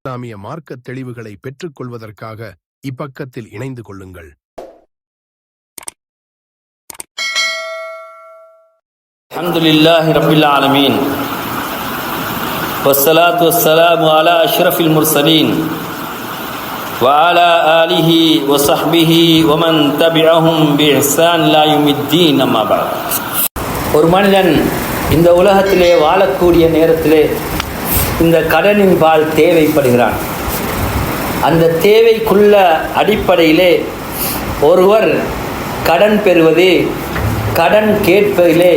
இஸ்லாமிய மார்க்க தெளிவுகளை பெற்றுக் கொள்வதற்காக இப்பக்கத்தில் இணைந்து கொள்ளுங்கள். அல்ஹம்துலில்லாஹி ரப்பில் ஆலமீன் வஸ்ஸலாத்து வஸ்ஸலாமு அலா அஷ்ரஃபில் முர்சலீன் வ அலா ஆலிஹி வ ஸஹ்பிஹி வ மன் தபிஅஹும் பி இஹ்சான் இலா யௌமித்தீன். அம்மா பஅத். ஒரு மனிதன் இந்த உலகத்திலே வாழக்கூடிய நேரத்திலே இந்த கடனின் பால் தேவைப்படுகிறான். அந்த தேவைக்குள்ள அடிப்படையிலே ஒருவர் கடன் பெறுவது, கடன் கேட்பதிலே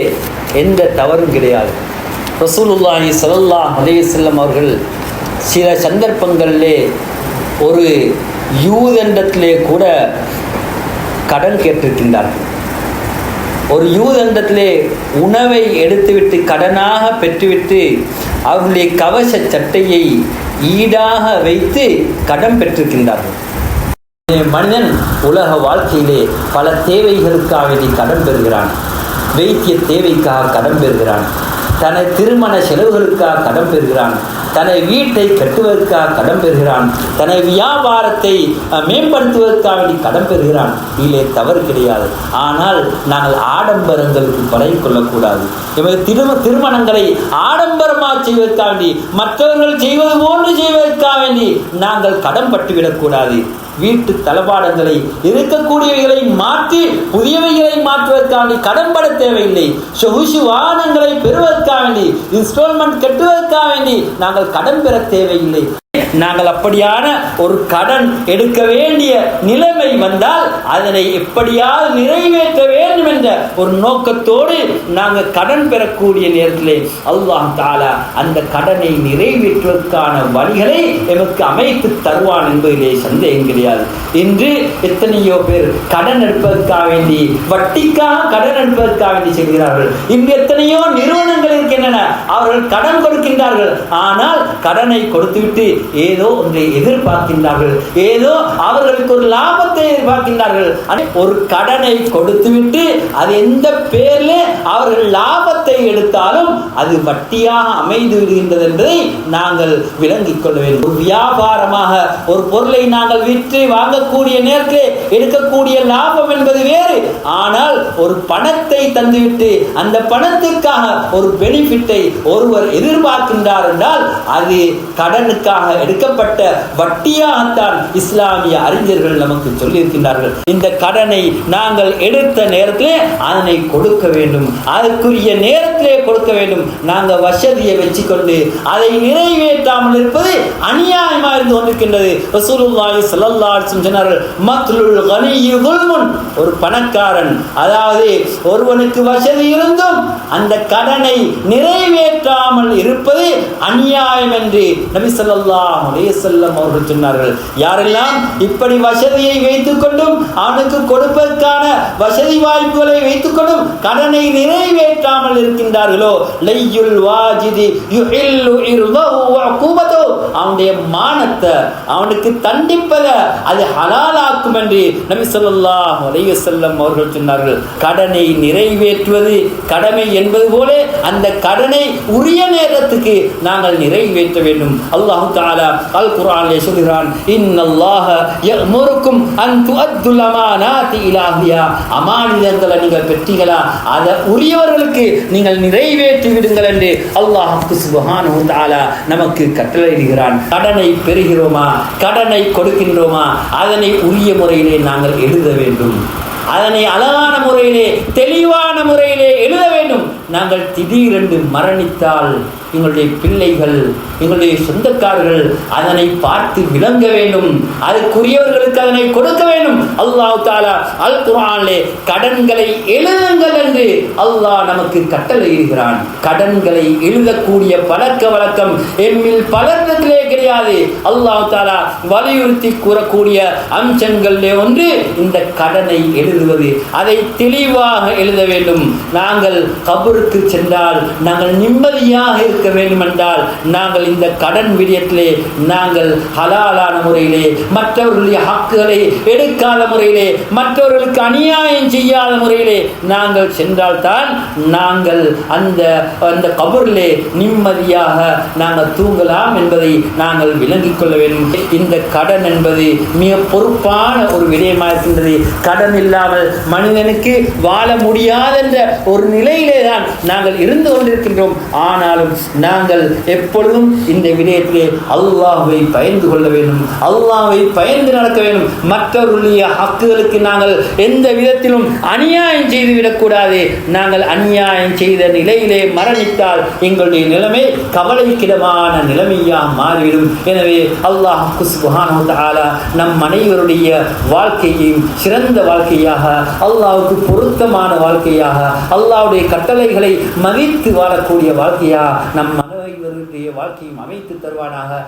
எந்த தவறும் கிடையாது. ரசூலுல்லாஹி ஸல்லல்லாஹு அலைஹி வஸல்லம் அவர்கள் சில சந்தர்ப்பங்களிலே ஒரு யூதனிடத்திலே கூட கடன் கேட்டிருக்கின்றார்கள். ஒரு யூதனிடத்திலே உணவை எடுத்துவிட்டு கடனாக பெற்றுவிட்டு அவர்களுடைய கவச சட்டையை ஈடாக வைத்து கடன் பெற்றிருக்கின்றார்கள். மனிதன் உலக வாழ்க்கையிலே பல தேவைகளுக்காக வேண்டி கடன் பெறுகிறான். வைத்திய தேவைக்காக கடன் பெறுகிறான். தனது திருமண செலவுகளுக்காக கடன் பெறுகிறான். தனது வீட்டை கட்டுவதற்காக கடன் பெறுகிறான். தனது வியாபாரத்தை மேம்படுத்துவதற்காக வேண்டி கடன் பெறுகிறான். இதிலே தவறு கிடையாது. ஆனால் நாங்கள் ஆடம்பரங்களுக்கு பழகிக் கொள்ளக்கூடாது. எமது திருமணங்களை ஆடம்பரமாக செய்வதற்காக வேண்டி, மற்றவர்கள் செய்வது போன்று செய்வதற்காக வேண்டி நாங்கள் கடன் பட்டுவிடக்கூடாது. வீட்டு தளபாடங்களை இருக்கக்கூடியவைகளை மாற்றி புதியவைகளை மாற்றுவதற்காக கடன்பட தேவையில்லை. சொகுசு வாகனங்களை பெறுவதற்காக வேண்டி, இன்ஸ்டால்மெண்ட் கட்டுவதற்காக வேண்டி நாங்கள் கடன் பெற தேவையில்லை. நாங்கள் அப்படியான ஒரு கடன் எடுக்க வேண்டிய நிலைமை வந்தால் அதனை எப்படியாவது நிறைவேற்ற வேண்டும் என்ற ஒரு நோக்கத்தோடு நாங்கள் கடன் பெறக்கூடிய நேரத்திலே அல்லாஹ் தஆலா அந்த கடனை நிறைவேற்றுவதற்கான வழிகளை எமக்கு அமைத்து தருவான் என்பதிலே சந்தேகம் கிடையாது. இன்று எத்தனையோ பேர் கடன் எடுப்பதற்காக வேண்டி, வட்டிக்காக கடன் எடுப்பதற்காக வேண்டி செல்கிறார்கள். இன்று எத்தனையோ நிறுவனங்கள் இருக்கின்றன, அவர்கள் கடன் கொடுக்கின்றார்கள். ஆனால் கடனை கொடுத்துவிட்டு ஏதோ ஒன்றை எதிர்பார்க்கின்றார்கள், ஏதோ அவர்களுக்கு ஒரு லாபத்தை எதிர்பார்க்கின்றார்கள். ஒரு கடனை கொடுத்துவிட்டு அது எந்த பேர்ல அவர்கள் லாபத்தை எடுத்தாலும் அது வட்டியாக அமைந்து விடுகின்றது என்பதை நாங்கள் விளங்கிக் கொள்ள வேண்டும். ஒரு வியாபாரமாக ஒரு பொருளை நாங்கள் விற்று வாங்கக்கூடிய நேரத்தில் எடுக்கக்கூடிய லாபம் என்பது வேறு. ஆனால் ஒரு பணத்தை தந்துவிட்டு அந்த பணத்திற்காக ஒரு பெனிஃபிட்டை ஒருவர் எதிர்பார்க்கின்றார் என்றால் அது கடனுக்காக எடுக்கப்பட்ட வட்டியாகத்தான் இஸ்லாமிய அறிஞர்கள் நமக்கு சொல்லியிருக்கின்றார்கள். இந்த கடனை நாங்கள் எடுத்த நேரத்திலே அதனை கொடுக்க வேண்டும், அதற்குரிய நேரத்திலே கொடுக்க வேண்டும். நாங்கள் வசதியை வச்சுக்கொண்டு அதை நிறைவேற்றாமல் இருப்பது அநியாயமாக இருந்து கொண்டிருக்கின்றது. ரசூலுல்லாஹி ஸல்லல்லாஹு அலைஹி வஸல்லம் சொன்னார்கள், மத்லுல் கனிய்யி ظுல்முன். ஒரு பணக்காரன், அதாவது ஒருவனுக்கு வசதி இருந்தும் அந்த கடனை நிறைவேற்றாமல் இருப்பது அநியாயம் என்று நபி ஸல்லல்லாஹு அலைஹி வஸல்லம் அவர்கள் சொன்னார்கள். யாரெல்லாம் இப்படி வசதியை வைத்துக் கொண்டும் அவனுக்கு கொடுப்பதற்கான வசதி வாய்ப்புகளை வைத்துக் கொண்டும் கடனை நிறைவேற்றாமல் இருக்கின்றார்களோ, லையுல் வாஜிதி யுஹில்லு இர்தஹு வ உகூபது, அவனுடைய மானத்தை அவனுக்கு தண்டிப்பதை அது ஹலாலாக்கும் என்று நபி ஸல்லல்லாஹு அலைஹி வஸல்லம் அவர்கள் சொன்னார்கள். கடனை நிறைவேற்றுவது கடமை என்பது போல அந்த கடனை உரிய நேரத்துக்கு நாங்கள் நிறைவேற்ற வேண்டும். அல்லாஹ் தஆலா அல் குர்ஆனிலே சொல்கிறான், இன்னல்லாஹ யஅமுருக்கும் அன் துஅத்துல் அமானாத்தி இலா அஹ்லிஹா. அமானிதங்களை நீங்கள் பெற்றீங்களா, அதை உரியவர்களுக்கு நீங்கள் நிறைவேற்றி விடுங்கள் என்று அல்லாஹ் சுப்ஹானஹு வ தஆலா நமக்கு கட்டளையிடுகிறான். கடனை பெறுகிறோமா, கடனை கொடுக்கின்றோமா, அதனை உரிய முறையிலே நாங்கள் எழுத வேண்டும். அதனை அழகான முறையிலே தெளிவான முறையிலே எழுத வேண்டும். நாங்கள் திடீரென்று மரணித்தால் எங்களுடைய பிள்ளைகள், எங்களுடைய சொந்தக்காரர்கள் அதனை பார்த்து விளங்க வேண்டும். அதுக்குரியவர்களுக்கு அதனை கொடுக்க வேண்டும். அல்லாஹ் தஆலா அல் குர்ஆனிலே கடன்களை எழுதுங்கள் என்று அல்லாஹ் நமக்கு கட்டளையிடுகிறான். கடன்களை எழுதக்கூடிய பழக்க வழக்கம் எம்மில் பலரிடத்திலே கிடையாது. அல்லாஹ் தஆலா வலியுறுத்தி கூறக்கூடிய அம்சங்களிலே ஒன்று இந்த கடனை எழுதுவது. அதை தெளிவாக எழுத வேண்டும். நாங்கள் கபருக்கு சென்றால் நாங்கள் நிம்மதியாக இருக்க வேண்டும் என்றால் நாங்கள் இந்த கடன் விடயத்திலே நாங்கள் ஹலாலான முறையிலே, மற்றவர்களுடைய ஹக்குகளை எடுக்காத முறையிலே, மற்றவர்களுக்கு அநியாயம் செய்யாத முறையிலே நாங்கள் சென்றால்தான் நாங்கள் அந்த கபரிலே நிம்மதியாக நாங்கள் தூங்கலாம் என்பதை நாங்கள் விளங்கிக் கொள்ள வேண்டும். இந்த கடன் என்பது மிக பொறுப்பான ஒரு விடயமாக இருக்கின்றது. கடன் இல்லாமல் மனிதனுக்கு வாழ முடியாத என்ற ஒரு நிலையிலே தான் நாங்கள் இருந்து கொண்டிருக்கின்றோம். ஆனாலும் நாங்கள் எப்பொழுதும் இந்த விடயத்திலே அல்லாஹ்வை பயந்து கொள்ள வேண்டும், அல்லாஹ்வை பயந்து நடக்க வேண்டும். மற்றவர்களுடைய ஹக்குகளுக்கு நாங்கள் எந்த விதத்திலும் அநியாயம் செய்துவிடக்கூடாது. நாங்கள் அநியாயம் செய்த நிலையிலே மரணித்தால் எங்களுடைய நிலைமை கவலைக்கிடமான நிலைமையாக மாறிவிடும். எனவே அல்லாஹ் சுப்ஹானஹு வ தஆலா நம் அனைவருடைய வாழ்க்கையையும் சிறந்த வாழ்க்கையாக, அல்லாஹ்வுக்கு பொருத்தமான வாழ்க்கையாக, அல்லாஹ்வுடைய கட்டளைகளை மதித்து வாழக்கூடிய வாழ்க்கையாக நம் அனைவருடைய வாழ்க்கையும் அமைத்து தருவானாக.